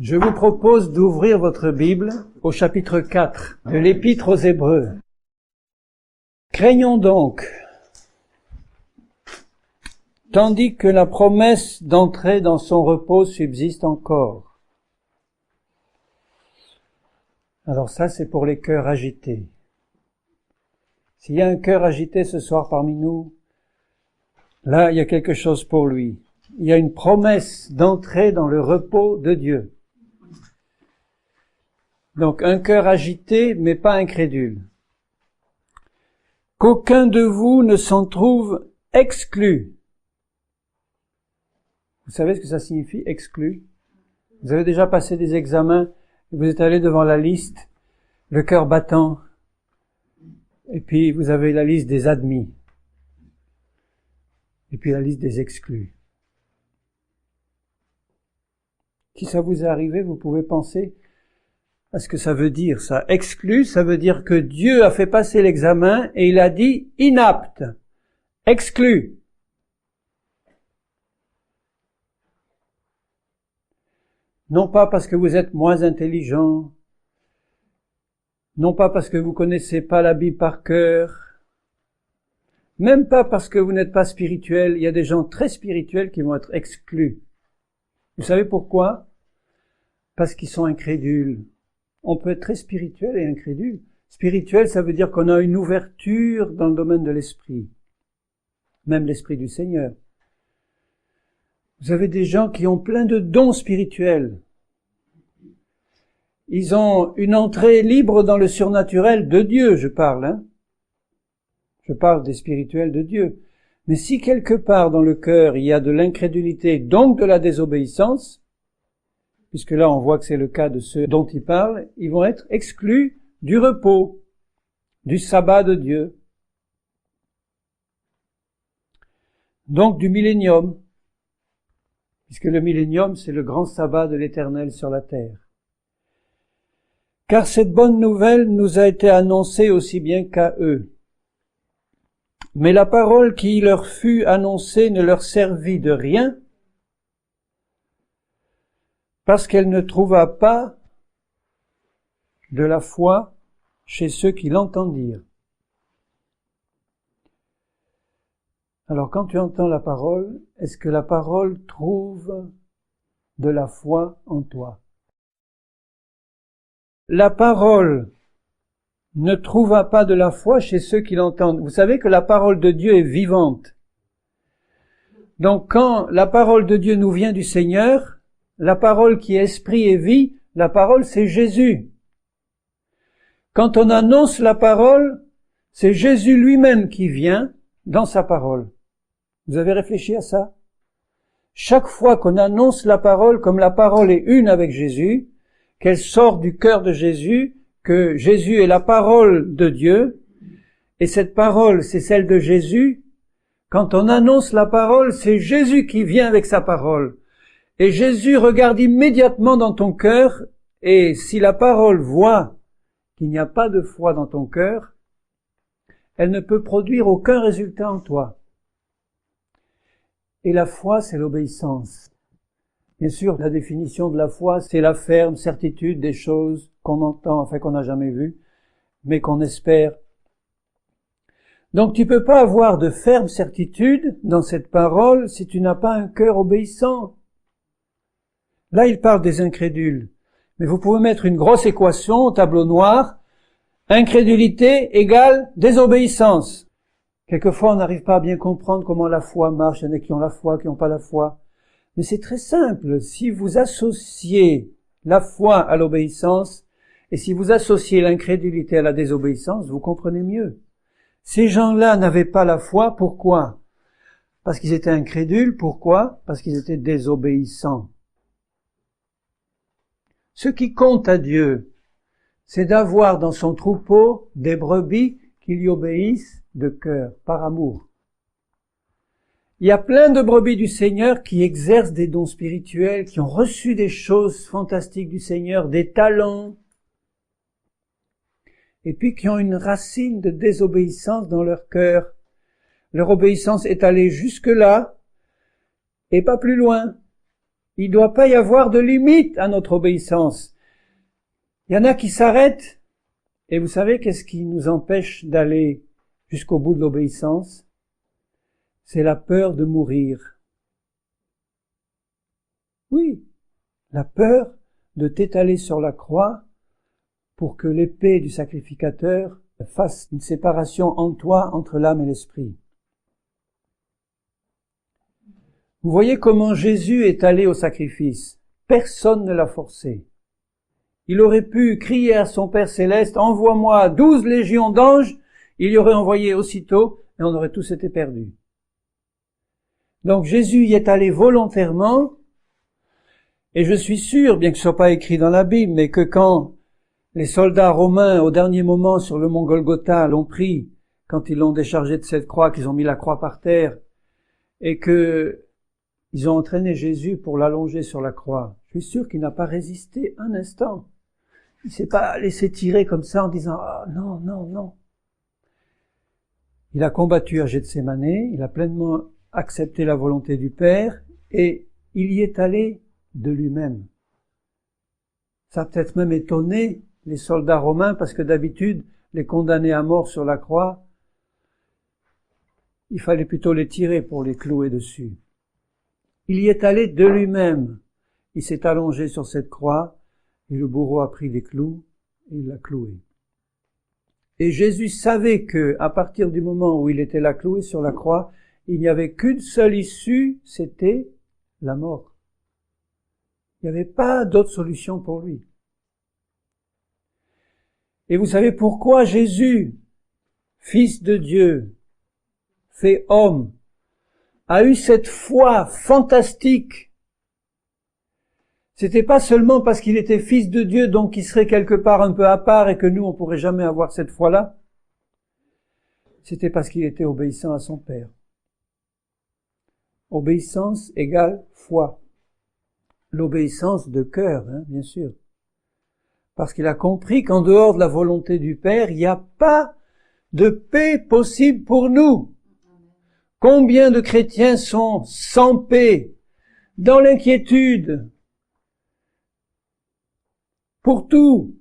Je vous propose d'ouvrir votre Bible au chapitre 4 de l'Épître aux Hébreux. Craignons donc, tandis que la promesse d'entrer dans son repos subsiste encore. Alors ça, c'est pour les cœurs agités. S'il y a un cœur agité ce soir parmi nous, là, il y a quelque chose pour lui. Il y a une promesse d'entrer dans le repos de Dieu. Donc, un cœur agité, mais pas incrédule. Qu'aucun de vous ne s'en trouve exclu. Vous savez ce que ça signifie, exclu? Vous avez déjà passé des examens, vous êtes allé devant la liste, le cœur battant, et puis vous avez la liste des admis, et puis la liste des exclus. Si ça vous est arrivé, vous pouvez penser à ce que ça veut dire, ça. Exclu, ça veut dire que Dieu a fait passer l'examen et il a dit inapte, exclu. Non pas parce que vous êtes moins intelligent, non pas parce que vous connaissez pas la Bible par cœur, même pas parce que vous n'êtes pas spirituel. Il y a des gens très spirituels qui vont être exclus. Vous savez pourquoi? Parce qu'ils sont incrédules. On peut être très spirituel et incrédule. Spirituel, ça veut dire qu'on a une ouverture dans le domaine de l'esprit. Même l'esprit du Seigneur. Vous avez des gens qui ont plein de dons spirituels. Ils ont une entrée libre dans le surnaturel de Dieu, je parle. Je parle des spirituels de Dieu. Mais si quelque part dans le cœur il y a de l'incrédulité, donc de la désobéissance, puisque là on voit que c'est le cas de ceux dont il parle, ils vont être exclus du repos, du sabbat de Dieu, donc du millénium, puisque le millénium c'est le grand sabbat de l'Éternel sur la terre. Car cette bonne nouvelle nous a été annoncée aussi bien qu'à eux. Mais la parole qui leur fut annoncée ne leur servit de rien, parce qu'elle ne trouva pas de la foi chez ceux qui l'entendirent. Alors quand tu entends la parole, est-ce que la parole trouve de la foi en toi? La parole ne trouva pas de la foi chez ceux qui l'entendent. Vous savez que la parole de Dieu est vivante. Donc quand la parole de Dieu nous vient du Seigneur, la parole qui est esprit et vie, la parole c'est Jésus. Quand on annonce la parole, c'est Jésus lui-même qui vient dans sa parole. Vous avez réfléchi à ça? Chaque fois qu'on annonce la parole, comme la parole est une avec Jésus, qu'elle sort du cœur de Jésus, que Jésus est la parole de Dieu, et cette parole c'est celle de Jésus, quand on annonce la parole, c'est Jésus qui vient avec sa parole. Et Jésus regarde immédiatement dans ton cœur, et si la parole voit qu'il n'y a pas de foi dans ton cœur, elle ne peut produire aucun résultat en toi. Et la foi, c'est l'obéissance. Bien sûr, la définition de la foi, c'est la ferme certitude des choses qu'on entend, enfin qu'on n'a jamais vues, mais qu'on espère. Donc tu peux pas avoir de ferme certitude dans cette parole si tu n'as pas un cœur obéissant. Là, il parle des incrédules. Mais vous pouvez mettre une grosse équation au tableau noir. Incrédulité égale désobéissance. Quelquefois, on n'arrive pas à bien comprendre comment la foi marche. Il y en a qui ont la foi, qui n'ont pas la foi. Mais c'est très simple. Si vous associez la foi à l'obéissance, et si vous associez l'incrédulité à la désobéissance, vous comprenez mieux. Ces gens-là n'avaient pas la foi. Pourquoi? Parce qu'ils étaient incrédules. Pourquoi? Parce qu'ils étaient désobéissants. Ce qui compte à Dieu, c'est d'avoir dans son troupeau des brebis qui lui obéissent de cœur, par amour. Il y a plein de brebis du Seigneur qui exercent des dons spirituels, qui ont reçu des choses fantastiques du Seigneur, des talents, et puis qui ont une racine de désobéissance dans leur cœur. Leur obéissance est allée jusque-là, et pas plus loin. Il ne doit pas y avoir de limite à notre obéissance. Il y en a qui s'arrêtent, et vous savez qu'est-ce qui nous empêche d'aller jusqu'au bout de l'obéissance? C'est la peur de mourir. Oui, la peur de t'étaler sur la croix pour que l'épée du sacrificateur fasse une séparation en toi entre l'âme et l'esprit. Vous voyez comment Jésus est allé au sacrifice. Personne ne l'a forcé. Il aurait pu crier à son Père céleste, envoie-moi 12 légions d'anges, il y aurait envoyé aussitôt et on aurait tous été perdus. Donc Jésus y est allé volontairement, et je suis sûr, bien que ce soit pas écrit dans la Bible, mais que quand les soldats romains, au dernier moment sur le mont Golgotha, l'ont pris, quand ils l'ont déchargé de cette croix, qu'ils ont mis la croix par terre, et que ils ont entraîné Jésus pour l'allonger sur la croix, je suis sûr qu'il n'a pas résisté un instant. Il s'est pas laissé tirer comme ça en disant « Ah, non, non, non ». Il a combattu à Gethsémane, il a pleinement accepté la volonté du Père, et il y est allé de lui-même. Ça a peut-être même étonné les soldats romains, parce que d'habitude, les condamnés à mort sur la croix, il fallait plutôt les tirer pour les clouer dessus. Il y est allé de lui-même. Il s'est allongé sur cette croix, et le bourreau a pris des clous, et il l'a cloué. Et Jésus savait que, à partir du moment où il était là cloué sur la croix, il n'y avait qu'une seule issue, c'était la mort. Il n'y avait pas d'autre solution pour lui. Et vous savez pourquoi Jésus, Fils de Dieu, fait homme, a eu cette foi fantastique. C'était pas seulement parce qu'il était Fils de Dieu, donc il serait quelque part un peu à part et que nous, on pourrait jamais avoir cette foi-là. C'était parce qu'il était obéissant à son Père. Obéissance égale foi. L'obéissance de cœur, bien sûr. Parce qu'il a compris qu'en dehors de la volonté du Père, il n'y a pas de paix possible pour nous. Combien de chrétiens sont sans paix, dans l'inquiétude, pour tout?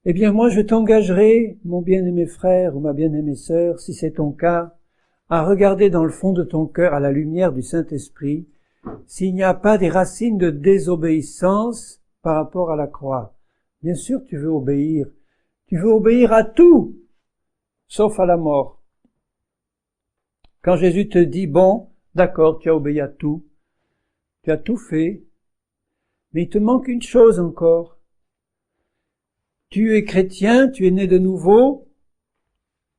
Eh bien, moi, je t'engagerai, mon bien-aimé frère ou ma bien-aimée sœur, si c'est ton cas, à regarder dans le fond de ton cœur à la lumière du Saint-Esprit, s'il n'y a pas des racines de désobéissance par rapport à la croix. Bien sûr, tu veux obéir. Tu veux obéir à tout, sauf à la mort. Quand Jésus te dit, bon, d'accord, tu as obéi à tout, tu as tout fait, mais il te manque une chose encore. Tu es chrétien, tu es né de nouveau,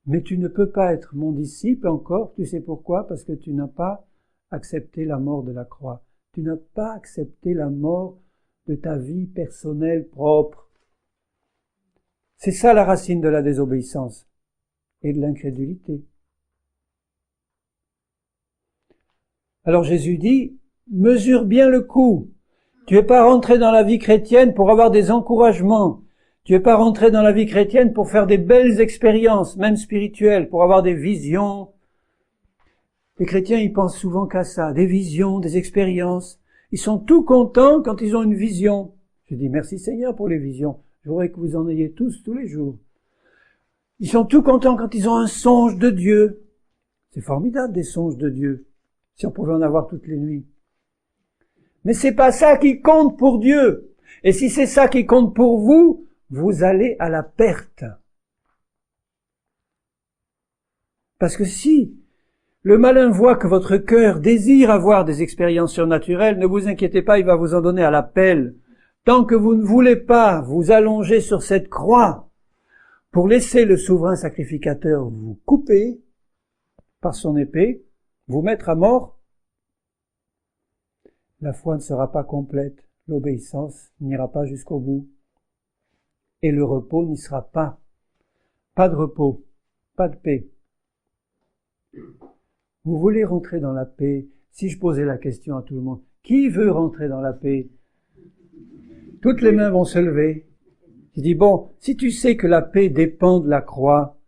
mais tu ne peux pas être mon disciple encore. Tu sais pourquoi? Parce que tu n'as pas accepté la mort de la croix. Tu n'as pas accepté la mort de ta vie personnelle propre. C'est ça la racine de la désobéissance et de l'incrédulité. Alors Jésus dit, mesure bien le coup. Tu n'es pas rentré dans la vie chrétienne pour avoir des encouragements. Tu n'es pas rentré dans la vie chrétienne pour faire des belles expériences, même spirituelles, pour avoir des visions. Les chrétiens, ils pensent souvent qu'à ça, des visions, des expériences. Ils sont tout contents quand ils ont une vision. Je dis merci Seigneur pour les visions. Je voudrais que vous en ayez tous les jours. Ils sont tout contents quand ils ont un songe de Dieu. C'est formidable des songes de Dieu, si on pouvait en avoir toutes les nuits. Mais c'est pas ça qui compte pour Dieu. Et si c'est ça qui compte pour vous, vous allez à la perte. Parce que si le malin voit que votre cœur désire avoir des expériences surnaturelles, ne vous inquiétez pas, il va vous en donner à l'appel. Tant que vous ne voulez pas vous allonger sur cette croix pour laisser le souverain sacrificateur vous couper par son épée, vous mettre à mort, la foi ne sera pas complète, l'obéissance n'ira pas jusqu'au bout, et le repos n'y sera pas. Pas de repos, pas de paix. Vous voulez rentrer dans la paix? Si je posais la question à tout le monde, qui veut rentrer dans la paix? Toutes les mains vont se lever. Je dis, bon, si tu sais que la paix dépend de la croix,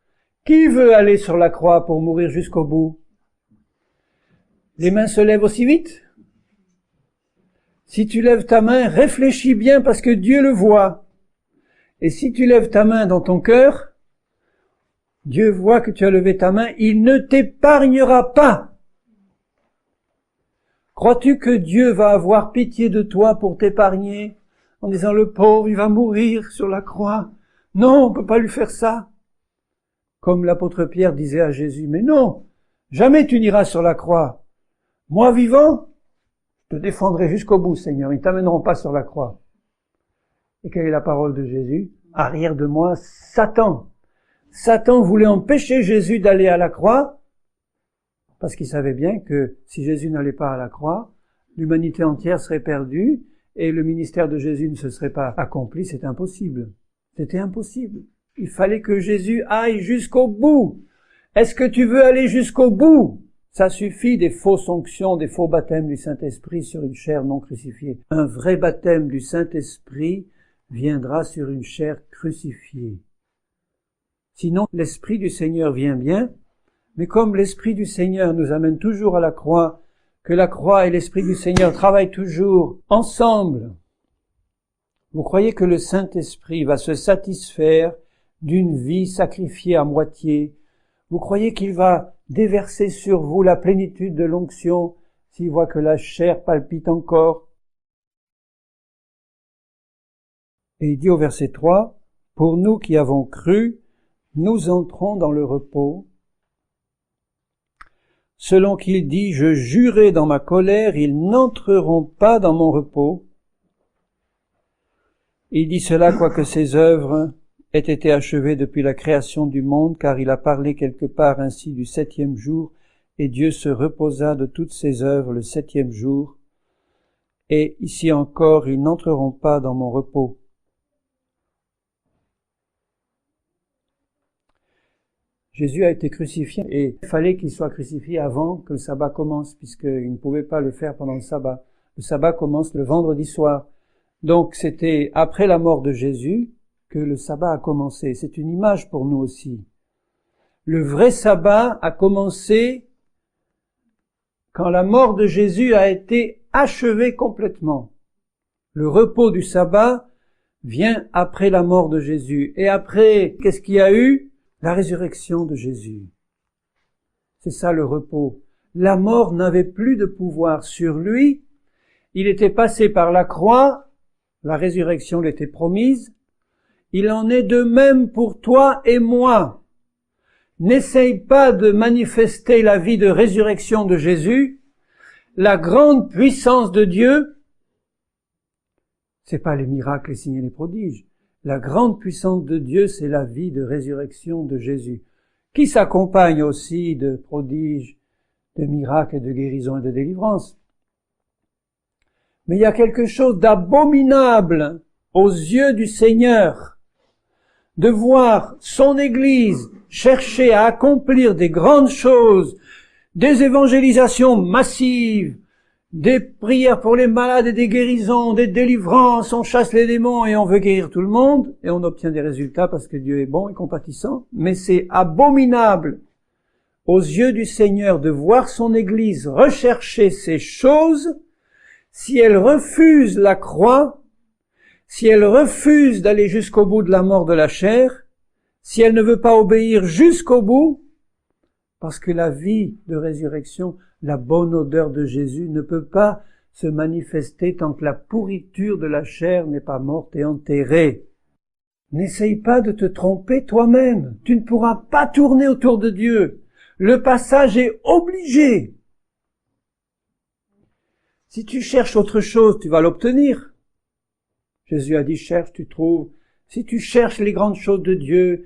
qui veut aller sur la croix pour mourir jusqu'au bout? Les mains se lèvent aussi vite? Si tu lèves ta main, réfléchis bien parce que Dieu le voit. Et si tu lèves ta main dans ton cœur, Dieu voit que tu as levé ta main, il ne t'épargnera pas. Crois-tu que Dieu va avoir pitié de toi pour t'épargner en disant le pauvre, il va mourir sur la croix? Non, on ne peut pas lui faire ça. Comme l'apôtre Pierre disait à Jésus, mais non, jamais tu n'iras sur la croix. Moi vivant, je te défendrai jusqu'au bout, Seigneur, ils ne t'amèneront pas sur la croix. Et quelle est la parole de Jésus? Arrière de moi, Satan. Satan voulait empêcher Jésus d'aller à la croix, parce qu'il savait bien que si Jésus n'allait pas à la croix, l'humanité entière serait perdue, et le ministère de Jésus ne se serait pas accompli, c'est impossible. C'était impossible. Il fallait que Jésus aille jusqu'au bout. Est-ce que tu veux aller jusqu'au bout? Ça suffit des fausses onctions, des faux baptêmes du Saint-Esprit sur une chair non crucifiée. Un vrai baptême du Saint-Esprit viendra sur une chair crucifiée. Sinon, l'Esprit du Seigneur vient bien, mais comme l'Esprit du Seigneur nous amène toujours à la croix, que la croix et l'Esprit du Seigneur travaillent toujours ensemble, vous croyez que le Saint-Esprit va se satisfaire d'une vie sacrifiée à moitié? Vous croyez qu'il va déverser sur vous la plénitude de l'onction s'il voit que la chair palpite encore? Et il dit au verset 3, « Pour nous qui avons cru, nous entrons dans le repos. Selon qu'il dit, je jurai dans ma colère, ils n'entreront pas dans mon repos. » Il dit cela quoique ses œuvres aient été achevées depuis la création du monde, car il a parlé quelque part ainsi du 7e jour, et Dieu se reposa de toutes ses œuvres le 7e jour. Et ici encore, ils n'entreront pas dans mon repos. Jésus a été crucifié et il fallait qu'il soit crucifié avant que le sabbat commence, puisqu'il ne pouvait pas le faire pendant le sabbat. Le sabbat commence le vendredi soir. Donc c'était après la mort de Jésus que le sabbat a commencé. C'est une image pour nous aussi. Le vrai sabbat a commencé quand la mort de Jésus a été achevée complètement. Le repos du sabbat vient après la mort de Jésus. Et après, qu'est-ce qu'il y a eu? La résurrection de Jésus. C'est ça le repos. La mort n'avait plus de pouvoir sur lui. Il était passé par la croix. La résurrection lui était promise. Il en est de même pour toi et moi. N'essaye pas de manifester la vie de résurrection de Jésus. La grande puissance de Dieu, c'est pas les miracles, les signes et les prodiges. La grande puissance de Dieu, c'est la vie de résurrection de Jésus, qui s'accompagne aussi de prodiges, de miracles et de guérisons et de délivrances. Mais il y a quelque chose d'abominable aux yeux du Seigneur, de voir son Église chercher à accomplir des grandes choses, des évangélisations massives, des prières pour les malades et des guérisons, des délivrances, on chasse les démons et on veut guérir tout le monde, et on obtient des résultats parce que Dieu est bon et compatissant. Mais c'est abominable aux yeux du Seigneur de voir son Église rechercher ces choses si elle refuse la croix, si elle refuse d'aller jusqu'au bout de la mort de la chair, si elle ne veut pas obéir jusqu'au bout, parce que la vie de résurrection, la bonne odeur de Jésus ne peut pas se manifester tant que la pourriture de la chair n'est pas morte et enterrée. N'essaye pas de te tromper toi-même. Tu ne pourras pas tourner autour de Dieu. Le passage est obligé. Si tu cherches autre chose, tu vas l'obtenir. Jésus a dit, cherche, tu trouves. Si tu cherches les grandes choses de Dieu,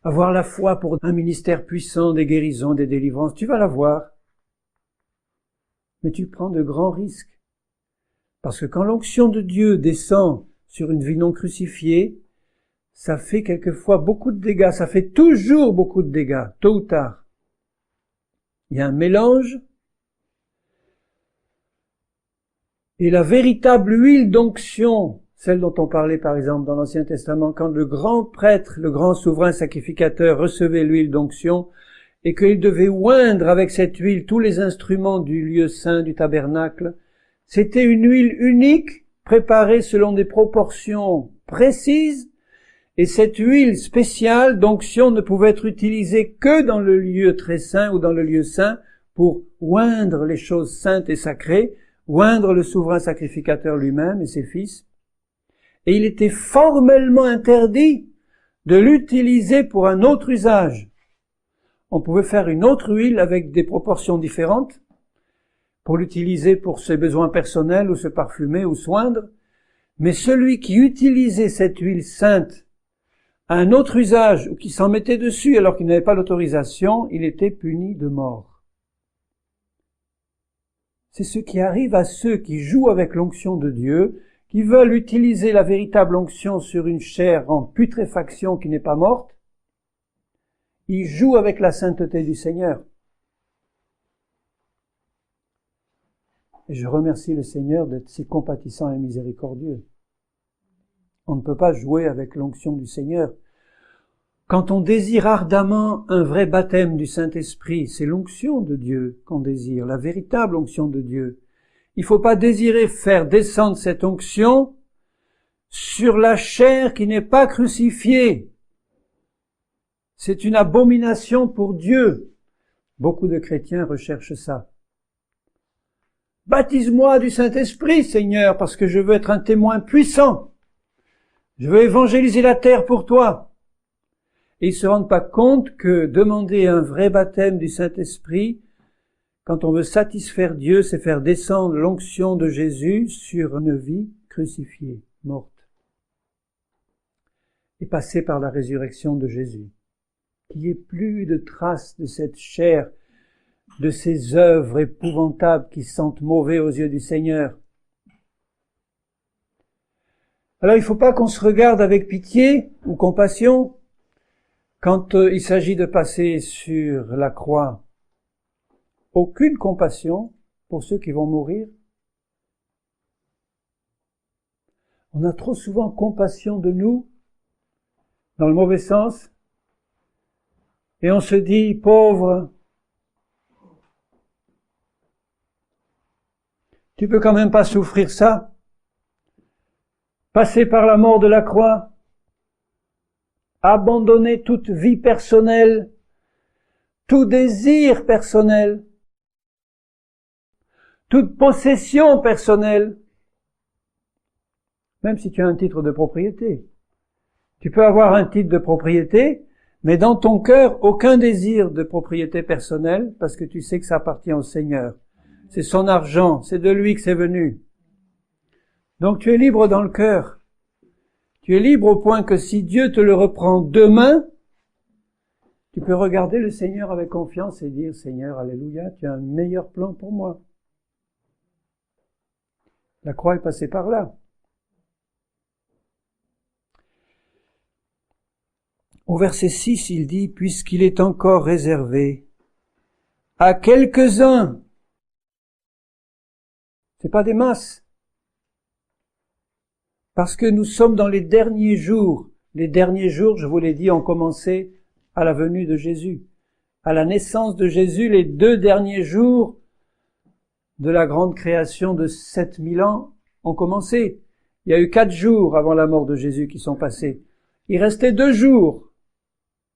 avoir la foi pour un ministère puissant, des guérisons, des délivrances, tu vas l'avoir. Mais tu prends de grands risques. Parce que quand l'onction de Dieu descend sur une vie non crucifiée, ça fait quelquefois beaucoup de dégâts. Ça fait toujours beaucoup de dégâts, tôt ou tard. Il y a un mélange. Et la véritable huile d'onction, celle dont on parlait par exemple dans l'Ancien Testament, quand le grand prêtre, le grand souverain sacrificateur recevait l'huile d'onction et qu'il devait oindre avec cette huile tous les instruments du lieu saint, du tabernacle, C'était une huile unique, préparée selon des proportions précises, et cette huile spéciale d'onction ne pouvait être utilisée que dans le lieu très saint ou dans le lieu saint pour oindre les choses saintes et sacrées, oindre le souverain sacrificateur lui-même et ses fils. Et il était formellement interdit de l'utiliser pour un autre usage. On pouvait faire une autre huile avec des proportions différentes pour l'utiliser pour ses besoins personnels ou se parfumer ou soindre, mais celui qui utilisait cette huile sainte à un autre usage ou qui s'en mettait dessus alors qu'il n'avait pas l'autorisation, il était puni de mort. C'est ce qui arrive à ceux qui jouent avec l'onction de Dieu, qui veulent utiliser la véritable onction sur une chair en putréfaction qui n'est pas morte. Ils jouent avec la sainteté du Seigneur. Et je remercie le Seigneur d'être si compatissant et miséricordieux. On ne peut pas jouer avec l'onction du Seigneur. Quand on désire ardemment un vrai baptême du Saint-Esprit, c'est l'onction de Dieu qu'on désire, la véritable onction de Dieu. Il ne faut pas désirer faire descendre cette onction sur la chair qui n'est pas crucifiée. C'est une abomination pour Dieu. Beaucoup de chrétiens recherchent ça. Baptise-moi du Saint-Esprit, Seigneur, parce que je veux être un témoin puissant. Je veux évangéliser la terre pour toi. Et ils se rendent pas compte que demander un vrai baptême du Saint-Esprit, quand on veut satisfaire Dieu, c'est faire descendre l'onction de Jésus sur une vie crucifiée, morte. Et passer par la résurrection de Jésus. Qu'il n'y ait plus de traces de cette chair, de ces œuvres épouvantables qui sentent mauvais aux yeux du Seigneur. Alors il ne faut pas qu'on se regarde avec pitié ou compassion quand il s'agit de passer sur la croix. Aucune compassion pour ceux qui vont mourir. On a trop souvent compassion de nous, dans le mauvais sens, et on se dit, pauvre, tu peux quand même pas souffrir ça? Passer par la mort de la croix? Abandonner toute vie personnelle, tout désir personnel, toute possession personnelle, même si tu as un titre de propriété. Tu peux avoir un titre de propriété, mais dans ton cœur, aucun désir de propriété personnelle, parce que tu sais que ça appartient au Seigneur. C'est son argent, c'est de lui que c'est venu. Donc tu es libre dans le cœur. Tu es libre au point que si Dieu te le reprend demain, tu peux regarder le Seigneur avec confiance et dire, Seigneur, alléluia, tu as un meilleur plan pour moi. La croix est passée par là. Au verset 6, il dit, puisqu'il est encore réservé à quelques-uns. C'est pas des masses. Parce que nous sommes dans les derniers jours. Les derniers jours, je vous l'ai dit, ont commencé à la venue de Jésus. À la naissance de Jésus, les 2 derniers jours de la grande création de 7000 ans ont commencé. Il y a eu 4 jours avant la mort de Jésus qui sont passés. Il restait 2 jours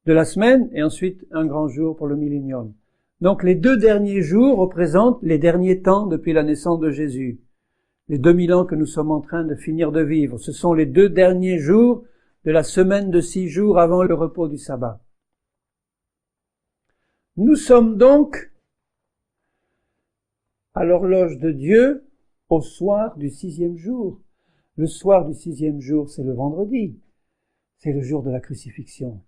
de la semaine et ensuite un grand jour pour le millénium. Donc les 2 derniers jours représentent les derniers temps depuis la naissance de Jésus. Les 2000 ans que nous sommes en train de finir de vivre. Ce sont les 2 derniers jours de la semaine de 6 jours avant le repos du sabbat. Nous sommes donc à l'horloge de Dieu au soir du 6e jour. Le soir du 6e jour, c'est le vendredi. C'est le jour de la crucifixion.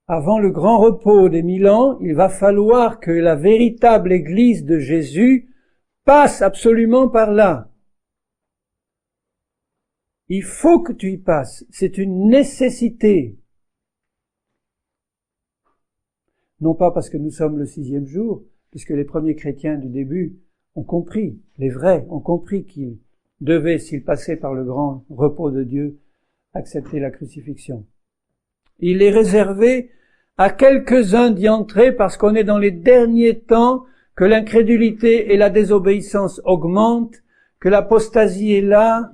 Avant le grand repos des 1000 ans, il va falloir que la véritable Église de Jésus passe absolument par là. Il faut que tu y passes. C'est une nécessité. Non pas parce que nous sommes le 6e jour, puisque les premiers chrétiens du début ont compris, les vrais ont compris qu'ils devaient, s'ils passaient par le grand repos de Dieu, accepter la crucifixion. Il est réservé à quelques-uns d'y entrer parce qu'on est dans les derniers temps que l'incrédulité et la désobéissance augmentent, que l'apostasie est là,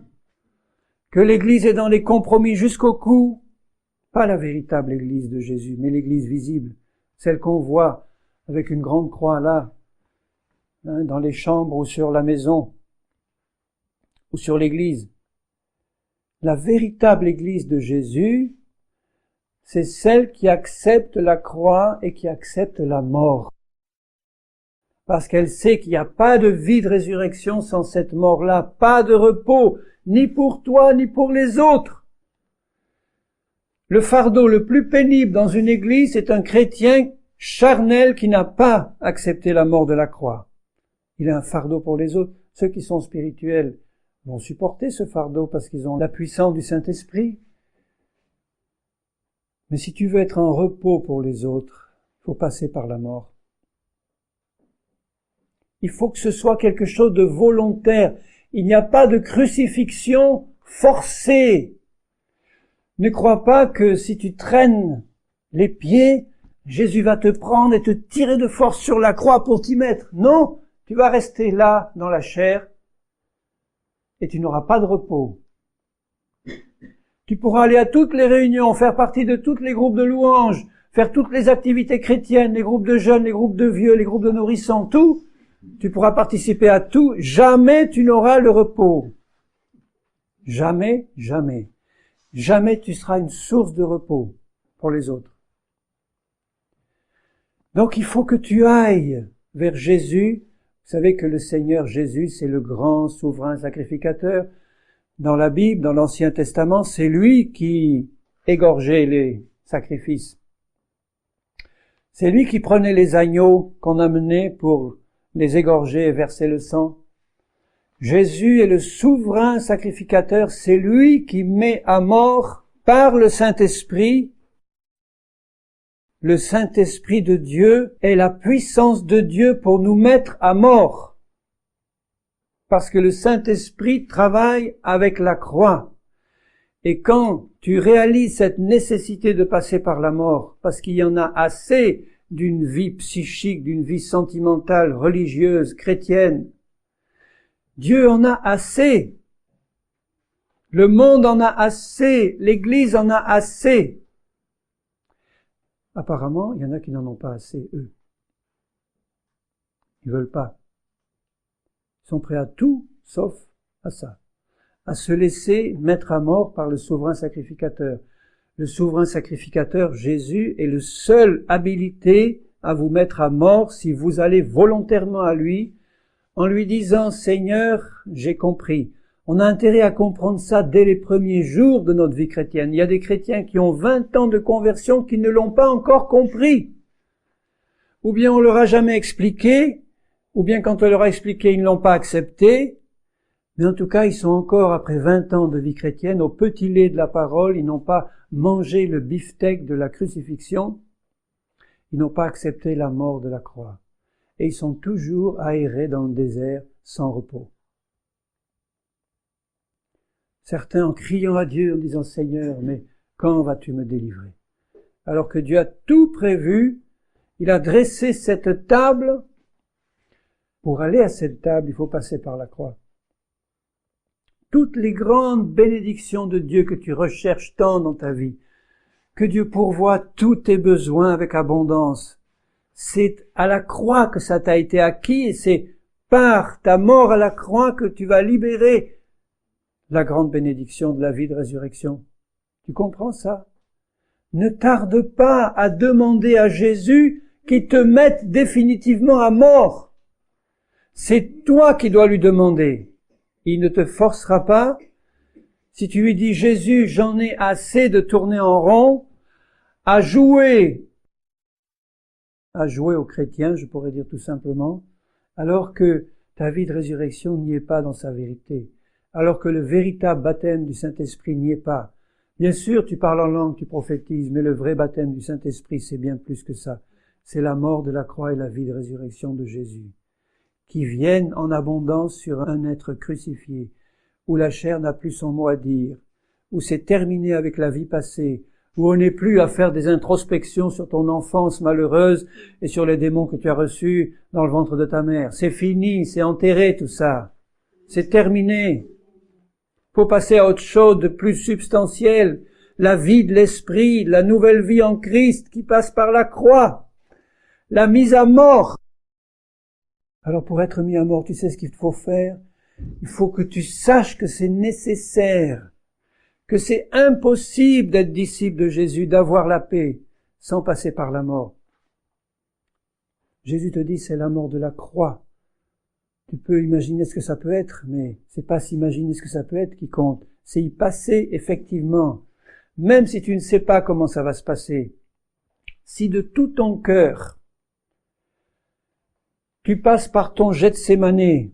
que l'Église est dans les compromis jusqu'au cou. Pas la véritable Église de Jésus, mais l'Église visible, celle qu'on voit avec une grande croix là, dans les chambres ou sur la maison, ou sur l'Église. La véritable Église de Jésus, c'est celle qui accepte la croix et qui accepte la mort. Parce qu'elle sait qu'il n'y a pas de vie de résurrection sans cette mort-là, pas de repos, ni pour toi, ni pour les autres. Le fardeau le plus pénible dans une église, c'est un chrétien charnel qui n'a pas accepté la mort de la croix. Il a un fardeau pour les autres. Ceux qui sont spirituels vont supporter ce fardeau parce qu'ils ont la puissance du Saint-Esprit. Mais si tu veux être en repos pour les autres, il faut passer par la mort. Il faut que ce soit quelque chose de volontaire. Il n'y a pas de crucifixion forcée. Ne crois pas que si tu traînes les pieds, Jésus va te prendre et te tirer de force sur la croix pour t'y mettre. Non, tu vas rester là dans la chair et tu n'auras pas de repos. Tu pourras aller à toutes les réunions, faire partie de tous les groupes de louanges, faire toutes les activités chrétiennes, les groupes de jeunes, les groupes de vieux, les groupes de nourrissons, tout. Tu pourras participer à tout. Jamais tu n'auras le repos. Jamais, jamais. Jamais tu seras une source de repos pour les autres. Donc il faut que tu ailles vers Jésus. Vous savez que le Seigneur Jésus, c'est le grand souverain sacrificateur. Dans la Bible, dans l'Ancien Testament, c'est lui qui égorgeait les sacrifices. C'est lui qui prenait les agneaux qu'on amenait pour les égorger et verser le sang. Jésus est le souverain sacrificateur, c'est lui qui met à mort par le Saint-Esprit. Le Saint-Esprit de Dieu est la puissance de Dieu pour nous mettre à mort. Parce que le Saint-Esprit travaille avec la croix. Et quand tu réalises cette nécessité de passer par la mort, parce qu'il y en a assez d'une vie psychique, d'une vie sentimentale, religieuse, chrétienne, Dieu en a assez. Le monde en a assez. L'Église en a assez. Apparemment, il y en a qui n'en ont pas assez, eux. Ils veulent pas. Ils sont prêts à tout, sauf à ça. À se laisser mettre à mort par le souverain sacrificateur. Le souverain sacrificateur, Jésus, est le seul habilité à vous mettre à mort si vous allez volontairement à lui, en lui disant « Seigneur, j'ai compris ». On a intérêt à comprendre ça dès les premiers jours de notre vie chrétienne. Il y a des chrétiens qui ont 20 ans de conversion qui ne l'ont pas encore compris. Ou bien on leur a jamais expliqué, ou bien quand on leur a expliqué, ils ne l'ont pas accepté. Mais en tout cas, ils sont encore, après 20 ans de vie chrétienne, au petit lait de la parole. Ils n'ont pas mangé le beefsteak de la crucifixion. Ils n'ont pas accepté la mort de la croix. Et ils sont toujours aérés dans le désert sans repos. Certains en criant à Dieu, en disant « Seigneur, mais quand vas-tu me délivrer ?» Alors que Dieu a tout prévu, il a dressé cette table. Pour aller à cette table, il faut passer par la croix. Toutes les grandes bénédictions de Dieu que tu recherches tant dans ta vie, que Dieu pourvoit tous tes besoins avec abondance, c'est à la croix que ça t'a été acquis et c'est par ta mort à la croix que tu vas libérer la grande bénédiction de la vie de résurrection. Tu comprends ça? Ne tarde pas à demander à Jésus qu'il te mette définitivement à mort. C'est toi qui dois lui demander. Il ne te forcera pas. Si tu lui dis, Jésus, j'en ai assez de tourner en rond, à jouer aux chrétiens, je pourrais dire tout simplement, alors que ta vie de résurrection n'y est pas dans sa vérité, alors que le véritable baptême du Saint-Esprit n'y est pas. Bien sûr, tu parles en langue, tu prophétises, mais le vrai baptême du Saint-Esprit, c'est bien plus que ça. C'est la mort de la croix et la vie de résurrection de Jésus, qui viennent en abondance sur un être crucifié, où la chair n'a plus son mot à dire, où c'est terminé avec la vie passée, où on n'est plus à faire des introspections sur ton enfance malheureuse et sur les démons que tu as reçus dans le ventre de ta mère. C'est fini, c'est enterré tout ça. C'est terminé. Faut passer à autre chose de plus substantiel, la vie de l'esprit, la nouvelle vie en Christ qui passe par la croix, la mise à mort. Alors pour être mis à mort, tu sais ce qu'il faut faire? Il faut que tu saches que c'est nécessaire, que c'est impossible d'être disciple de Jésus, d'avoir la paix, sans passer par la mort. Jésus te dit, c'est la mort de la croix. Tu peux imaginer ce que ça peut être, mais c'est pas s'imaginer ce que ça peut être qui compte. C'est y passer, effectivement. Même si tu ne sais pas comment ça va se passer. Si de tout ton cœur, tu passes par ton Gethsémané.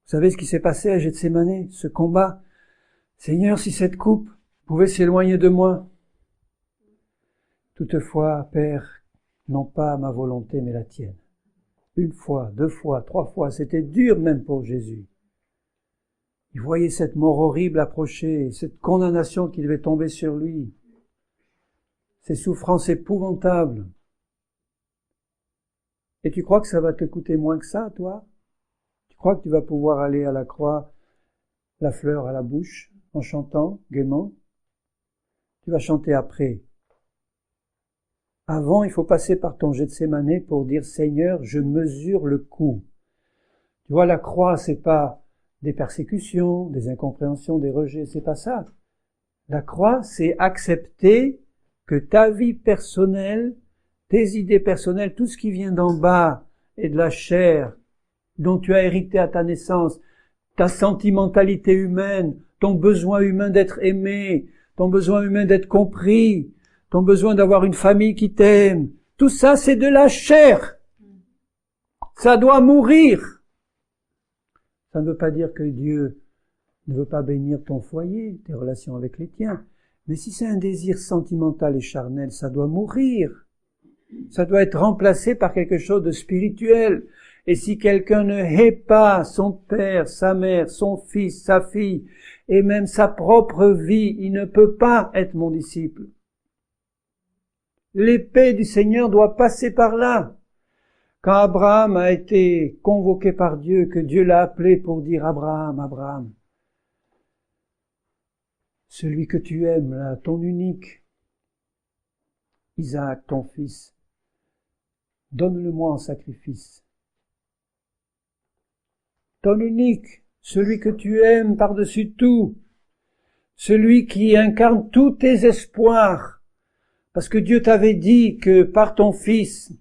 Vous savez ce qui s'est passé à Gethsémané, ce combat? Seigneur, si cette coupe pouvait s'éloigner de moi. Toutefois, Père, non pas ma volonté, mais la tienne. Une fois, 2 fois, 3 fois, c'était dur même pour Jésus. Il voyait cette mort horrible approcher, cette condamnation qui devait tomber sur lui, ces souffrances épouvantables. Et tu crois que ça va te coûter moins que ça, toi? Tu crois que tu vas pouvoir aller à la croix, la fleur à la bouche, en chantant gaiement? Tu vas chanter après. Avant, il faut passer par ton Gethsémané pour dire « Seigneur, je mesure le coût ». Tu vois, la croix, c'est pas des persécutions, des incompréhensions, des rejets, c'est pas ça. La croix, c'est accepter que ta vie personnelle, tes idées personnelles, tout ce qui vient d'en bas et de la chair, dont tu as hérité à ta naissance, ta sentimentalité humaine, ton besoin humain d'être aimé, ton besoin humain d'être compris, ton besoin d'avoir une famille qui t'aime, tout ça c'est de la chair. Ça doit mourir. Ça ne veut pas dire que Dieu ne veut pas bénir ton foyer, tes relations avec les tiens. Mais si c'est un désir sentimental et charnel, ça doit mourir. Ça doit être remplacé par quelque chose de spirituel. Et si quelqu'un ne hait pas son père, sa mère, son fils, sa fille, et même sa propre vie, il ne peut pas être mon disciple. L'épée du Seigneur doit passer par là. Quand Abraham a été convoqué par Dieu, que Dieu l'a appelé pour dire « Abraham, Abraham, celui que tu aimes, là, ton unique, Isaac, ton fils, donne-le-moi en sacrifice. Ton unique, celui que tu aimes par-dessus tout, celui qui incarne tous tes espoirs, parce que Dieu t'avait dit que par ton fils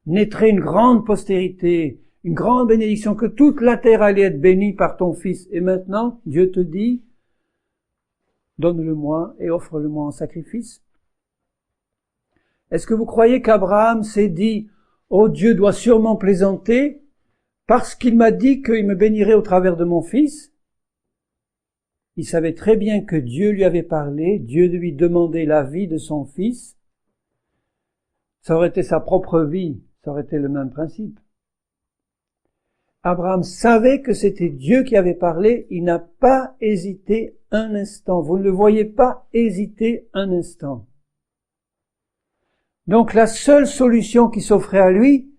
naîtrait une grande postérité, une grande bénédiction, que toute la terre allait être bénie par ton fils. Et maintenant, Dieu te dit, donne-le-moi et offre-le-moi en sacrifice. Est-ce que vous croyez qu'Abraham s'est dit, oh Dieu doit sûrement plaisanter parce qu'il m'a dit qu'il me bénirait au travers de mon fils? Il savait très bien que Dieu lui avait parlé, Dieu lui demandait la vie de son fils. Ça aurait été sa propre vie, ça aurait été le même principe. Abraham savait que c'était Dieu qui avait parlé, il n'a pas hésité un instant. Vous ne le voyez pas hésiter un instant. Donc la seule solution qui s'offrait à lui,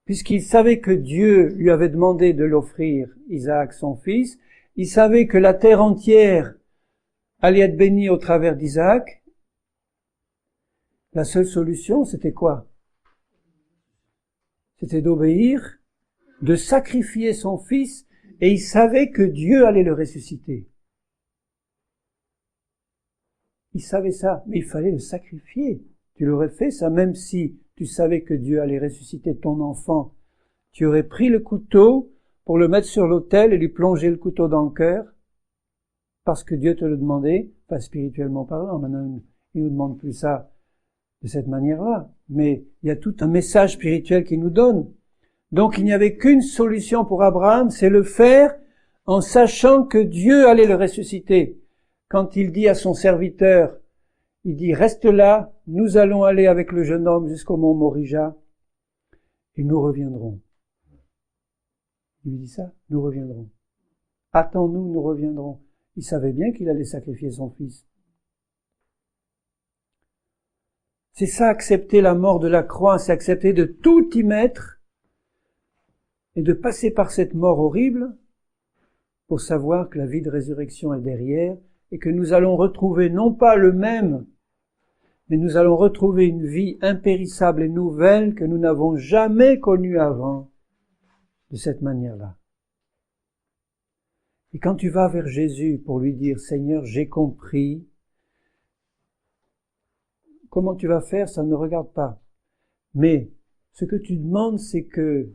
puisqu'il savait que Dieu lui avait demandé de l'offrir, Isaac son fils, il savait que la terre entière allait être bénie au travers d'Isaac. La seule solution, c'était quoi? C'était d'obéir, de sacrifier son fils, et il savait que Dieu allait le ressusciter. Il savait ça, mais il fallait le sacrifier. Tu l'aurais fait ça, même si tu savais que Dieu allait ressusciter ton enfant. Tu aurais pris le couteau pour le mettre sur l'autel et lui plonger le couteau dans le cœur, parce que Dieu te le demandait, pas spirituellement parlant. Maintenant, il nous demande plus ça de cette manière-là. Mais il y a tout un message spirituel qu'il nous donne. Donc il n'y avait qu'une solution pour Abraham, c'est le faire en sachant que Dieu allait le ressusciter. Quand il dit à son serviteur, il dit, reste là, nous allons aller avec le jeune homme jusqu'au mont Morija, et nous reviendrons. Il lui dit ça, nous reviendrons. Attends-nous, nous reviendrons. Il savait bien qu'il allait sacrifier son fils. C'est ça, accepter la mort de la croix, c'est accepter de tout y mettre et de passer par cette mort horrible pour savoir que la vie de résurrection est derrière et que nous allons retrouver non pas le même, mais nous allons retrouver une vie impérissable et nouvelle que nous n'avons jamais connue avant de cette manière-là. Et quand tu vas vers Jésus pour lui dire « Seigneur, j'ai compris », comment tu vas faire, ça ne me regarde pas. Mais ce que tu demandes, c'est que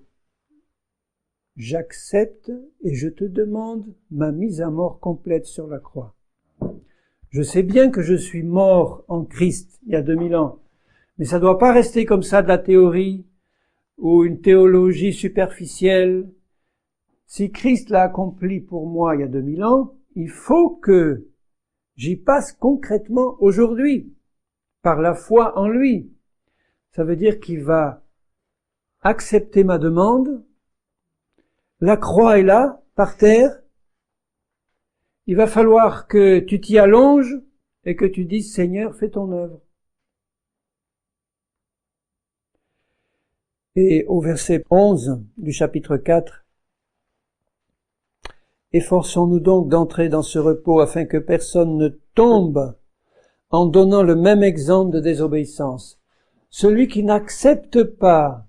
j'accepte et je te demande ma mise à mort complète sur la croix. Je sais bien que je suis mort en Christ il y a 2000 ans, mais ça ne doit pas rester comme ça de la théorie ou une théologie superficielle. Si Christ l'a accompli pour moi il y a 2000 ans, il faut que j'y passe concrètement aujourd'hui, par la foi en lui. Ça veut dire qu'il va accepter ma demande. La croix est là, par terre. Il va falloir que tu t'y allonges et que tu dises, Seigneur, fais ton œuvre. Et au verset 11 du chapitre 4, efforçons-nous donc d'entrer dans ce repos afin que personne ne tombe en donnant le même exemple de désobéissance. Celui qui n'accepte pas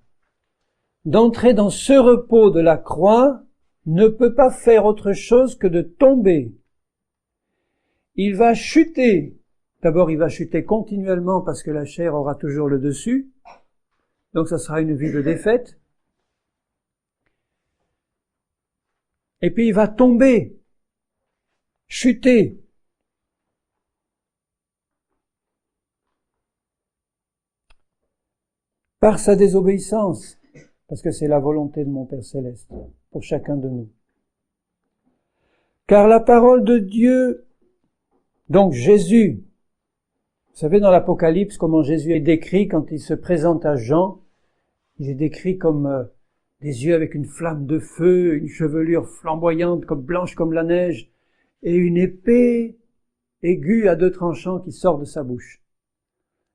d'entrer dans ce repos de la croix ne peut pas faire autre chose que de tomber. Il va chuter. D'abord, il va chuter continuellement parce que la chair aura toujours le dessus. Donc, ça sera une vie de défaite. Et puis, il va tomber, chuter. Par sa désobéissance, parce que c'est la volonté de mon Père Céleste pour chacun de nous. Car la parole de Dieu, donc Jésus, vous savez dans l'Apocalypse comment Jésus est décrit quand il se présente à Jean, il est décrit comme des yeux avec une flamme de feu, une chevelure flamboyante comme blanche comme la neige, et une épée aiguë à 2 tranchants qui sort de sa bouche.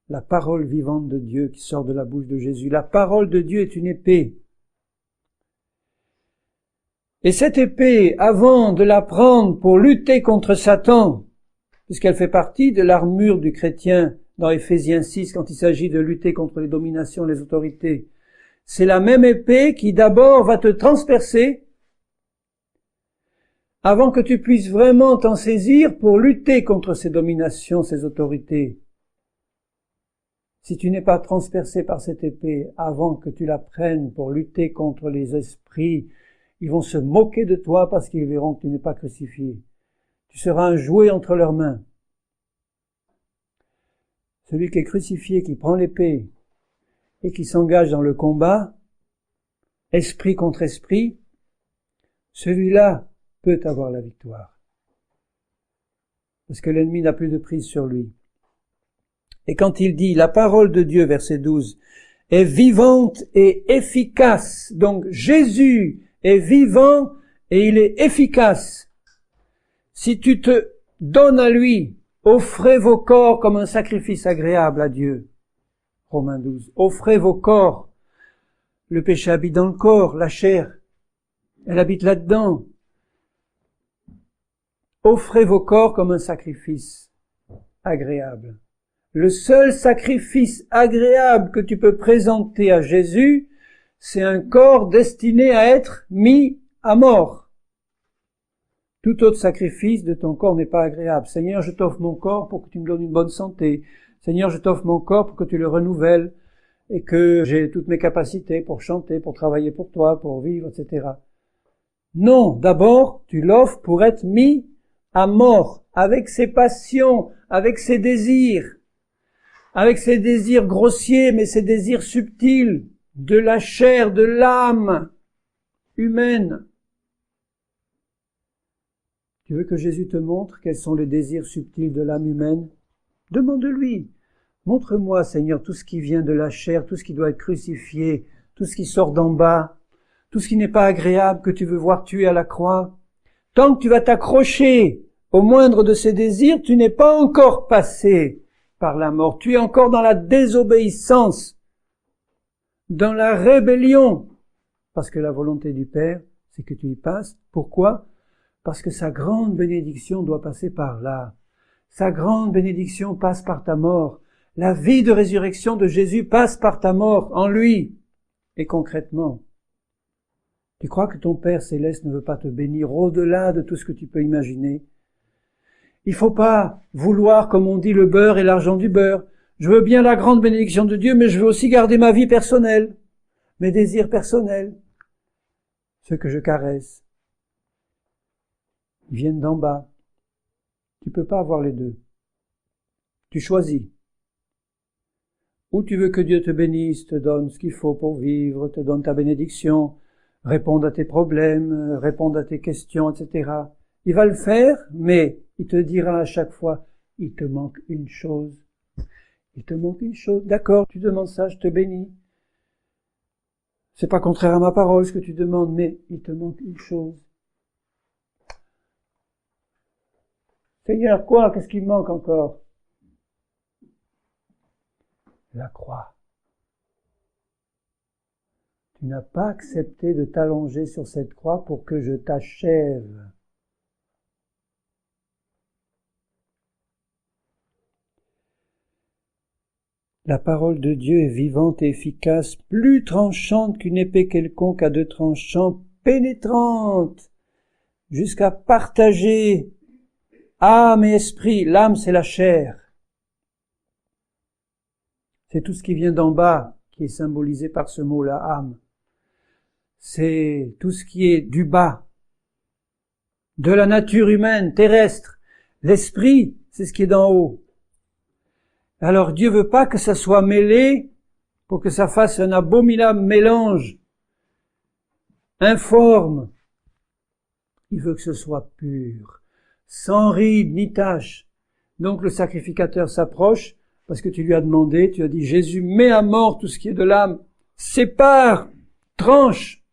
La parole vivante de Dieu qui sort de la bouche de Jésus. La parole de Dieu est une épée. Et cette épée, avant de la prendre pour lutter contre Satan, puisqu'elle fait partie de l'armure du chrétien dans Éphésiens 6, quand il s'agit de lutter contre les dominations, les autorités, c'est la même épée qui d'abord va te transpercer avant que tu puisses vraiment t'en saisir pour lutter contre ces dominations, ces autorités. Si tu n'es pas transpercé par cette épée avant que tu la prennes pour lutter contre les esprits, ils vont se moquer de toi parce qu'ils verront que tu n'es pas crucifié. Tu seras un jouet entre leurs mains. Celui qui est crucifié, qui prend l'épée et qui s'engage dans le combat, esprit contre esprit, celui-là peut avoir la victoire. Parce que l'ennemi n'a plus de prise sur lui. Et quand il dit, la parole de Dieu, verset 12, est vivante et efficace. Donc Jésus est vivant et il est efficace. Si tu te donnes à lui, offrez vos corps comme un sacrifice agréable à Dieu. Romains 12. Offrez vos corps. Le péché habite dans le corps, la chair, elle habite là-dedans. Offrez vos corps comme un sacrifice agréable. Le seul sacrifice agréable que tu peux présenter à Jésus, c'est un corps destiné à être mis à mort. Tout autre sacrifice de ton corps n'est pas agréable. Seigneur, je t'offre mon corps pour que tu me donnes une bonne santé. Seigneur, je t'offre mon corps pour que tu le renouvelles et que j'ai toutes mes capacités pour chanter, pour travailler pour toi, pour vivre, etc. Non, d'abord, tu l'offres pour être mis à mort, avec ses passions, avec ses désirs grossiers, mais ses désirs subtils, de la chair, de l'âme humaine. Tu veux que Jésus te montre quels sont les désirs subtils de l'âme humaine? Demande-lui. Montre-moi, Seigneur, tout ce qui vient de la chair, tout ce qui doit être crucifié, tout ce qui sort d'en bas, tout ce qui n'est pas agréable que tu veux voir tuer à la croix. Tant que tu vas t'accrocher au moindre de ces désirs, tu n'es pas encore passé par la mort. Tu es encore dans la désobéissance, dans la rébellion, parce que la volonté du Père, c'est que tu y passes. Pourquoi? Parce que sa grande bénédiction doit passer par là. Sa grande bénédiction passe par ta mort. La vie de résurrection de Jésus passe par ta mort en lui. Et concrètement, tu crois que ton Père céleste ne veut pas te bénir au-delà de tout ce que tu peux imaginer? Il faut pas vouloir, comme on dit, le beurre et l'argent du beurre. Je veux bien la grande bénédiction de Dieu, mais je veux aussi garder ma vie personnelle, mes désirs personnels, ceux que je caresse. Ils viennent d'en bas. Tu peux pas avoir les deux. Tu choisis. Ou tu veux que Dieu te bénisse, te donne ce qu'il faut pour vivre, te donne ta bénédiction, réponde à tes problèmes, réponde à tes questions, etc. Il va le faire, mais il te dira à chaque fois, il te manque une chose. Il te manque une chose. D'accord, tu demandes ça, je te bénis. C'est pas contraire à ma parole ce que tu demandes, mais il te manque une chose. Seigneur, quoi? Qu'est-ce qui me manque encore? La croix. Tu n'as pas accepté de t'allonger sur cette croix pour que je t'achève. La parole de Dieu est vivante et efficace, plus tranchante qu'une épée quelconque à 2 tranchants, pénétrante, jusqu'à partager âme et esprit. L'âme, c'est la chair. C'est tout ce qui vient d'en bas qui est symbolisé par ce mot-là, âme. C'est tout ce qui est du bas, de la nature humaine, terrestre. L'esprit, c'est ce qui est d'en haut. Alors Dieu veut pas que ça soit mêlé pour que ça fasse un abominable mélange informe. Il veut que ce soit pur, sans ride ni tache. Donc le sacrificateur s'approche parce que tu lui as demandé, tu as dit Jésus, mets à mort tout ce qui est de l'âme, sépare, tranche.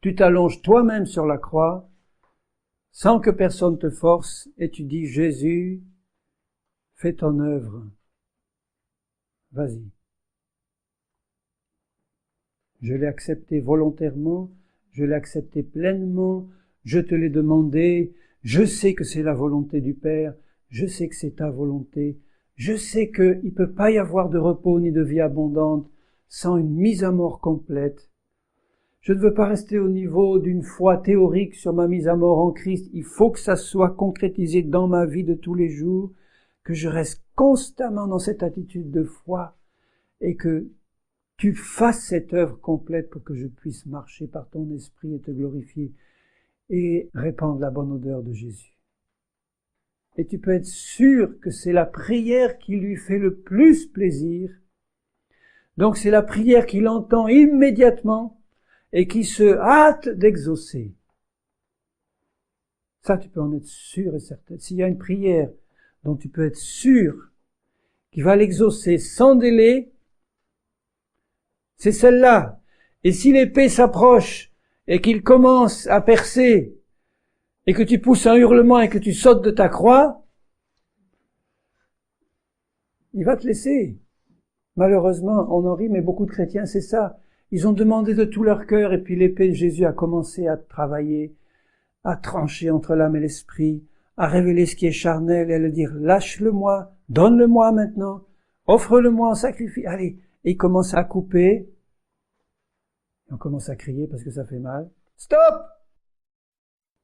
Tu t'allonges toi-même sur la croix sans que personne te force et tu dis Jésus, fais ton œuvre. Vas-y. Je l'ai accepté volontairement, je l'ai accepté pleinement, je te l'ai demandé, je sais que c'est la volonté du Père, je sais que c'est ta volonté, je sais qu'il ne peut pas y avoir de repos ni de vie abondante sans une mise à mort complète. Je ne veux pas rester au niveau d'une foi théorique sur ma mise à mort en Christ, il faut que ça soit concrétisé dans ma vie de tous les jours, que je reste constamment dans cette attitude de foi et que tu fasses cette œuvre complète pour que je puisse marcher par ton esprit et te glorifier et répandre la bonne odeur de Jésus. Et tu peux être sûr que c'est la prière qui lui fait le plus plaisir. Donc c'est la prière qu'il entend immédiatement et qui se hâte d'exaucer. Ça, tu peux en être sûr et certain. S'il y a une prière dont tu peux être sûr qu'il va l'exaucer sans délai, c'est celle-là. Et si l'épée s'approche et qu'il commence à percer et que tu pousses un hurlement et que tu sautes de ta croix, il va te laisser. Malheureusement, on en rit, mais beaucoup de chrétiens, c'est ça. Ils ont demandé de tout leur cœur et puis l'épée de Jésus a commencé à travailler, à trancher entre l'âme et l'esprit, à révéler ce qui est charnel et à le dire, lâche-le-moi, donne-le-moi maintenant, offre-le-moi en sacrifice, allez. Et il commence à couper, et on commence à crier parce que ça fait mal. Stop!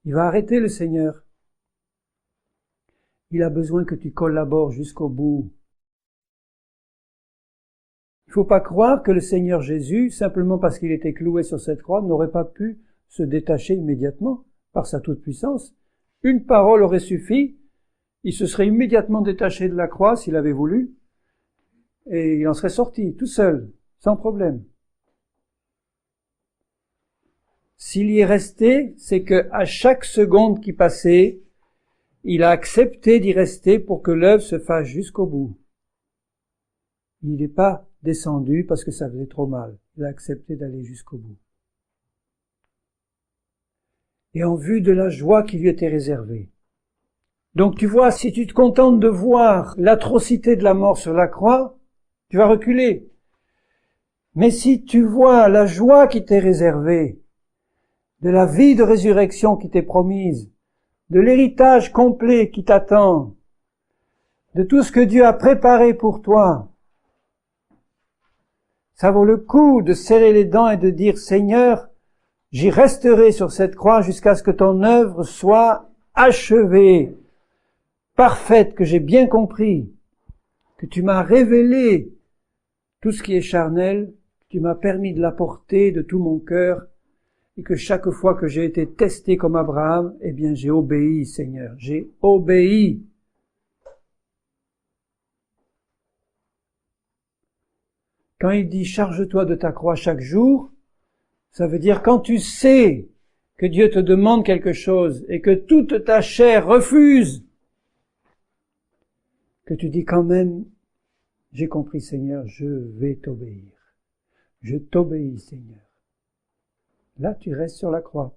Il va arrêter le Seigneur. Il a besoin que tu collabores jusqu'au bout. Il ne faut pas croire que le Seigneur Jésus, simplement parce qu'il était cloué sur cette croix, n'aurait pas pu se détacher immédiatement par sa toute-puissance. Une parole aurait suffi, il se serait immédiatement détaché de la croix s'il avait voulu, et il en serait sorti tout seul, sans problème. S'il y est resté, c'est que à chaque seconde qui passait, il a accepté d'y rester pour que l'œuvre se fasse jusqu'au bout. Il n'est pas descendu parce que ça faisait trop mal. Il a accepté d'aller jusqu'au bout. Et en vue de la joie qui lui était réservée, Donc tu vois, si tu te contentes de voir l'atrocité de la mort sur la croix, tu vas reculer. Mais si tu vois la joie qui t'est réservée, de la vie de résurrection qui t'est promise, de l'héritage complet qui t'attend, de tout ce que Dieu a préparé pour toi, ça vaut le coup de serrer les dents et de dire, Seigneur, j'y resterai sur cette croix jusqu'à ce que ton œuvre soit achevée, parfaite, que j'ai bien compris, que tu m'as révélé tout ce qui est charnel, que tu m'as permis de l'apporter de tout mon cœur, et que chaque fois que j'ai été testé comme Abraham, eh bien j'ai obéi, Seigneur, j'ai obéi. Quand il dit « charge-toi de ta croix chaque jour », ça veut dire quand tu sais que Dieu te demande quelque chose et que toute ta chair refuse, que tu dis quand même « j'ai compris, Seigneur, je vais t'obéir. Je t'obéis, Seigneur. » Là, tu restes sur la croix.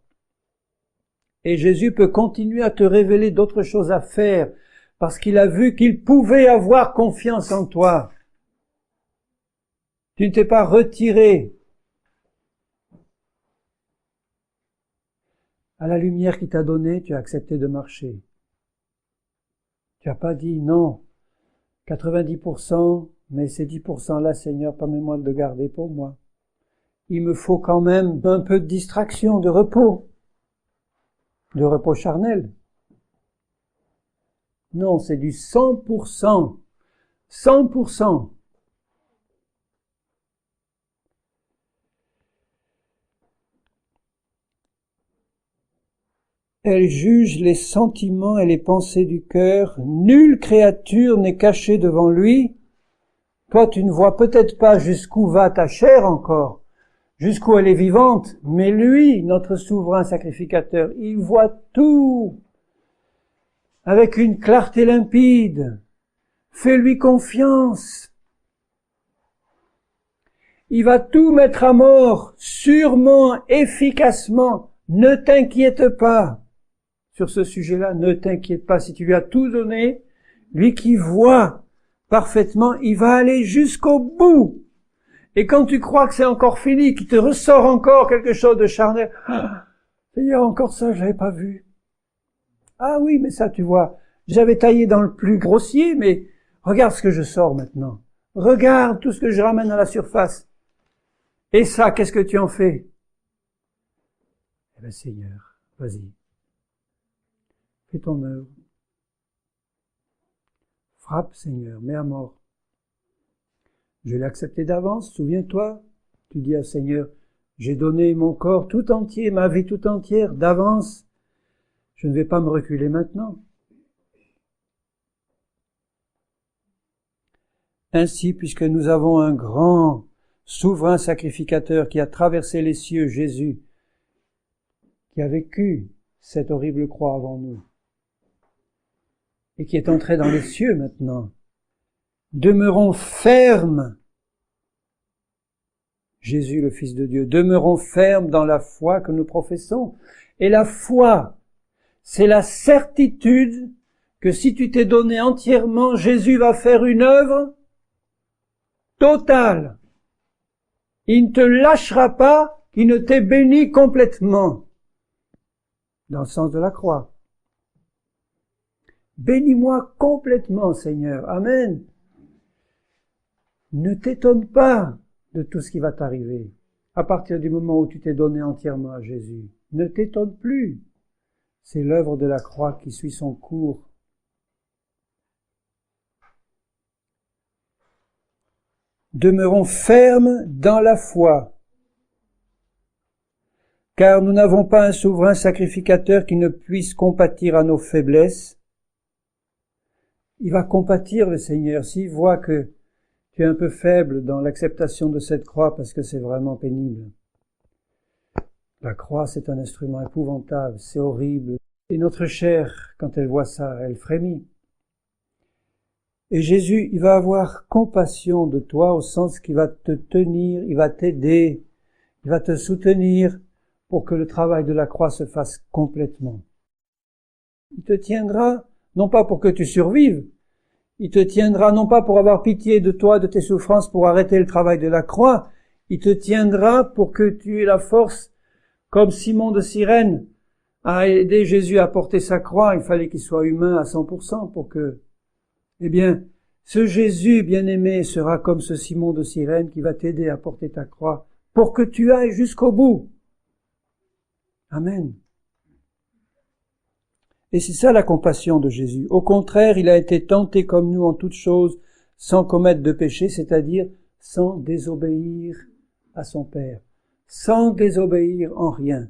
Et Jésus peut continuer à te révéler d'autres choses à faire parce qu'il a vu qu'il pouvait avoir confiance en toi. Tu ne t'es pas retiré à la lumière qu'il t'a donnée, tu as accepté de marcher. Tu n'as pas dit non, 90%, mais ces 10% là, Seigneur, permets-moi de le garder pour moi. Il me faut quand même un peu de distraction, de repos charnel. Non, c'est du 100%. 100%. Elle juge les sentiments et les pensées du cœur. Nulle créature n'est cachée devant lui. Toi, tu ne vois peut-être pas jusqu'où va ta chair encore, jusqu'où elle est vivante, mais lui, notre souverain sacrificateur, il voit tout avec une clarté limpide. Fais-lui confiance. Il va tout mettre à mort, sûrement, efficacement. Ne t'inquiète pas. Sur ce sujet-là, ne t'inquiète pas. Si tu lui as tout donné, lui qui voit parfaitement, il va aller jusqu'au bout. Et quand tu crois que c'est encore fini, qu'il te ressort encore quelque chose de charnel, il y a encore ça, je l'avais pas vu. Ah oui, mais ça, tu vois, j'avais taillé dans le plus grossier, mais regarde ce que je sors maintenant. Regarde tout ce que je ramène à la surface. Et ça, qu'est-ce que tu en fais? Eh bien, Seigneur, vas-y. Fais ton œuvre. Frappe, Seigneur, mets à mort. Je l'ai accepté d'avance, souviens-toi. Tu dis à Seigneur, j'ai donné mon corps tout entier, ma vie tout entière, d'avance. Je ne vais pas me reculer maintenant. Ainsi, puisque nous avons un grand souverain sacrificateur qui a traversé les cieux, Jésus, qui a vécu cette horrible croix avant nous, et qui est entré dans les cieux maintenant, demeurons fermes, Jésus le Fils de Dieu, demeurons fermes dans la foi que nous professons. Et la foi, c'est la certitude que si tu t'es donné entièrement, Jésus va faire une œuvre totale. Il ne te lâchera pas, il ne t'est béni complètement. Dans le sens de la croix. Bénis-moi complètement, Seigneur. Amen. Ne t'étonne pas de tout ce qui va t'arriver. À partir du moment où tu t'es donné entièrement à Jésus, ne t'étonne plus. C'est l'œuvre de la croix qui suit son cours. Demeurons fermes dans la foi, car nous n'avons pas un souverain sacrificateur qui ne puisse compatir à nos faiblesses. Il va compatir, le Seigneur, s'il voit que tu es un peu faible dans l'acceptation de cette croix parce que c'est vraiment pénible. La croix, c'est un instrument épouvantable, c'est horrible. Et notre chair, quand elle voit ça, elle frémit. Et Jésus, il va avoir compassion de toi au sens qu'il va te tenir, il va t'aider, il va te soutenir pour que le travail de la croix se fasse complètement. Il te tiendra non pas pour que tu survives, il te tiendra non pas pour avoir pitié de toi, de tes souffrances, pour arrêter le travail de la croix, il te tiendra pour que tu aies la force, comme Simon de Cyrène a aidé Jésus à porter sa croix, il fallait qu'il soit humain à 100% pour que, eh bien, ce Jésus bien-aimé sera comme ce Simon de Cyrène qui va t'aider à porter ta croix pour que tu ailles jusqu'au bout. Amen. Et c'est ça la compassion de Jésus. Au contraire, il a été tenté comme nous en toutes choses, sans commettre de péché, c'est-à-dire sans désobéir à son Père, sans désobéir en rien.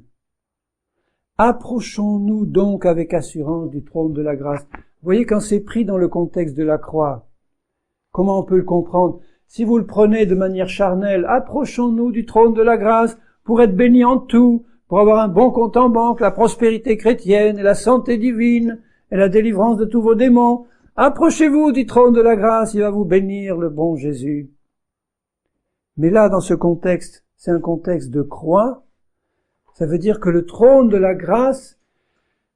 Approchons-nous donc avec assurance du trône de la grâce. Vous voyez, quand c'est pris dans le contexte de la croix, comment on peut le comprendre? Si vous le prenez de manière charnelle, approchons-nous du trône de la grâce pour être bénis en tout, pour avoir un bon compte en banque, la prospérité chrétienne et la santé divine et la délivrance de tous vos démons. Approchez-vous du trône de la grâce, il va vous bénir le bon Jésus. Mais là, dans ce contexte, c'est un contexte de croix. Ça veut dire que le trône de la grâce,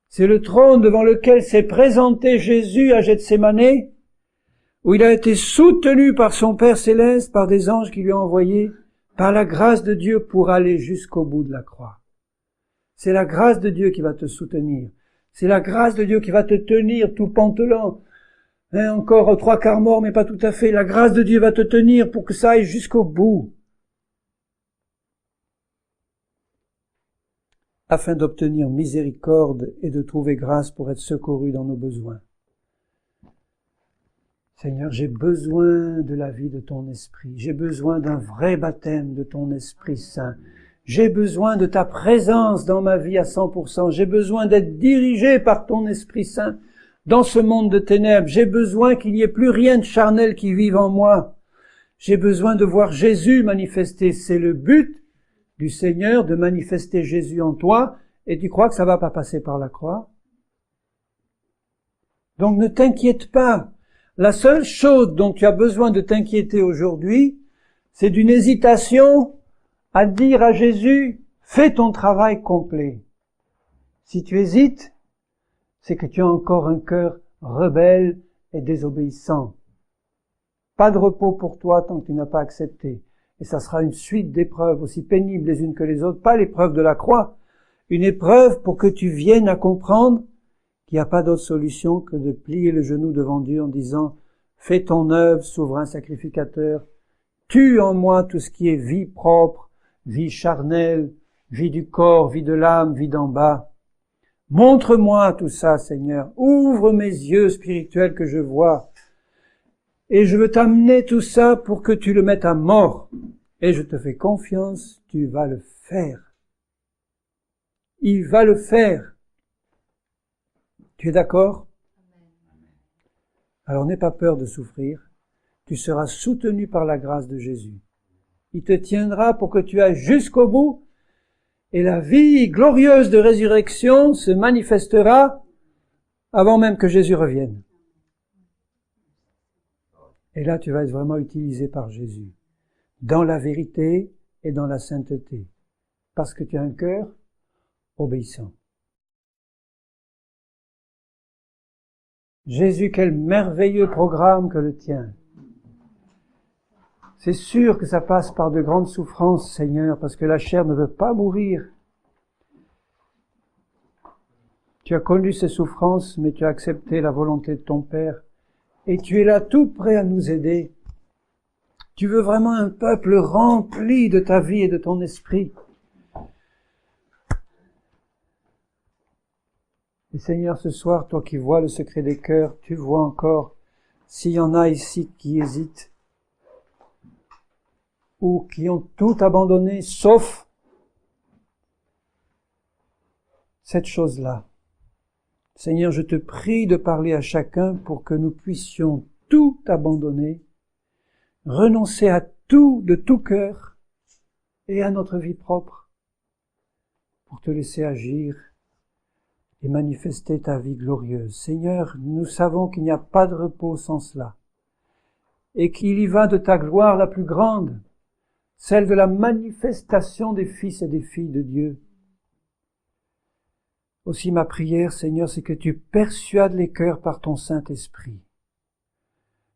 c'est le trône devant lequel s'est présenté Jésus à Gethsémani, où il a été soutenu par son Père céleste, par des anges qui lui ont envoyé, par la grâce de Dieu pour aller jusqu'au bout de la croix. C'est la grâce de Dieu qui va te soutenir. C'est la grâce de Dieu qui va te tenir tout pantelant. Encore 3/4 mort, mais pas tout à fait. La grâce de Dieu va te tenir pour que ça aille jusqu'au bout. Afin d'obtenir miséricorde et de trouver grâce pour être secouru dans nos besoins. Seigneur, j'ai besoin de la vie de ton Esprit. J'ai besoin d'un vrai baptême de ton Esprit Saint. J'ai besoin de ta présence dans ma vie à 100%. J'ai besoin d'être dirigé par ton Esprit Saint dans ce monde de ténèbres. J'ai besoin qu'il n'y ait plus rien de charnel qui vive en moi. J'ai besoin de voir Jésus manifester. C'est le but du Seigneur, de manifester Jésus en toi. Et tu crois que ça va pas passer par la croix? Donc ne t'inquiète pas. La seule chose dont tu as besoin de t'inquiéter aujourd'hui, c'est d'une hésitation à dire à Jésus, fais ton travail complet. Si tu hésites, c'est que tu as encore un cœur rebelle et désobéissant. Pas de repos pour toi tant que tu n'as pas accepté. Et ça sera une suite d'épreuves aussi pénibles les unes que les autres, pas l'épreuve de la croix, une épreuve pour que tu viennes à comprendre qu'il n'y a pas d'autre solution que de plier le genou devant Dieu en disant « Fais ton œuvre, souverain sacrificateur, tue en moi tout ce qui est vie propre, vie charnelle, vie du corps, vie de l'âme, vie d'en bas. Montre-moi tout ça, Seigneur. Ouvre mes yeux spirituels que je vois. Et je veux t'amener tout ça pour que tu le mettes à mort. Et je te fais confiance, tu vas le faire. Il va le faire. Tu es d'accord? Alors n'aie pas peur de souffrir. Tu seras soutenu par la grâce de Jésus. Il te tiendra pour que tu ailles jusqu'au bout et la vie glorieuse de résurrection se manifestera avant même que Jésus revienne. Et là, tu vas être vraiment utilisé par Jésus, dans la vérité et dans la sainteté, parce que tu as un cœur obéissant. Jésus, quel merveilleux programme que le tien. C'est sûr que ça passe par de grandes souffrances, Seigneur, parce que la chair ne veut pas mourir. Tu as connu ces souffrances, mais tu as accepté la volonté de ton Père. Et tu es là tout prêt à nous aider. Tu veux vraiment un peuple rempli de ta vie et de ton esprit. Et Seigneur, ce soir, toi qui vois le secret des cœurs, tu vois encore s'il y en a ici qui hésitent ou qui ont tout abandonné, sauf cette chose-là. Seigneur, je te prie de parler à chacun pour que nous puissions tout abandonner, renoncer à tout de tout cœur et à notre vie propre pour te laisser agir et manifester ta vie glorieuse. Seigneur, nous savons qu'il n'y a pas de repos sans cela et qu'il y va de ta gloire la plus grande, celle de la manifestation des fils et des filles de Dieu. Aussi ma prière, Seigneur, c'est que tu persuades les cœurs par ton Saint-Esprit,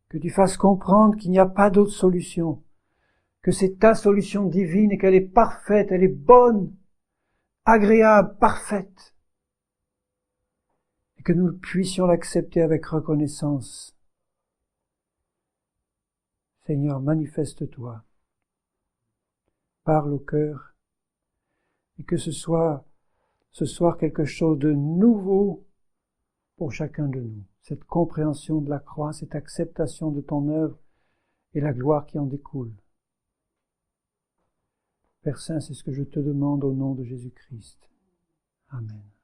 que tu fasses comprendre qu'il n'y a pas d'autre solution, que c'est ta solution divine et qu'elle est parfaite, elle est bonne, agréable, parfaite, et que nous puissions l'accepter avec reconnaissance. Seigneur, manifeste-toi, parle au cœur, et que ce soit ce soir quelque chose de nouveau pour chacun de nous. Cette compréhension de la croix, cette acceptation de ton œuvre et la gloire qui en découle. Père Saint, c'est ce que je te demande au nom de Jésus-Christ. Amen.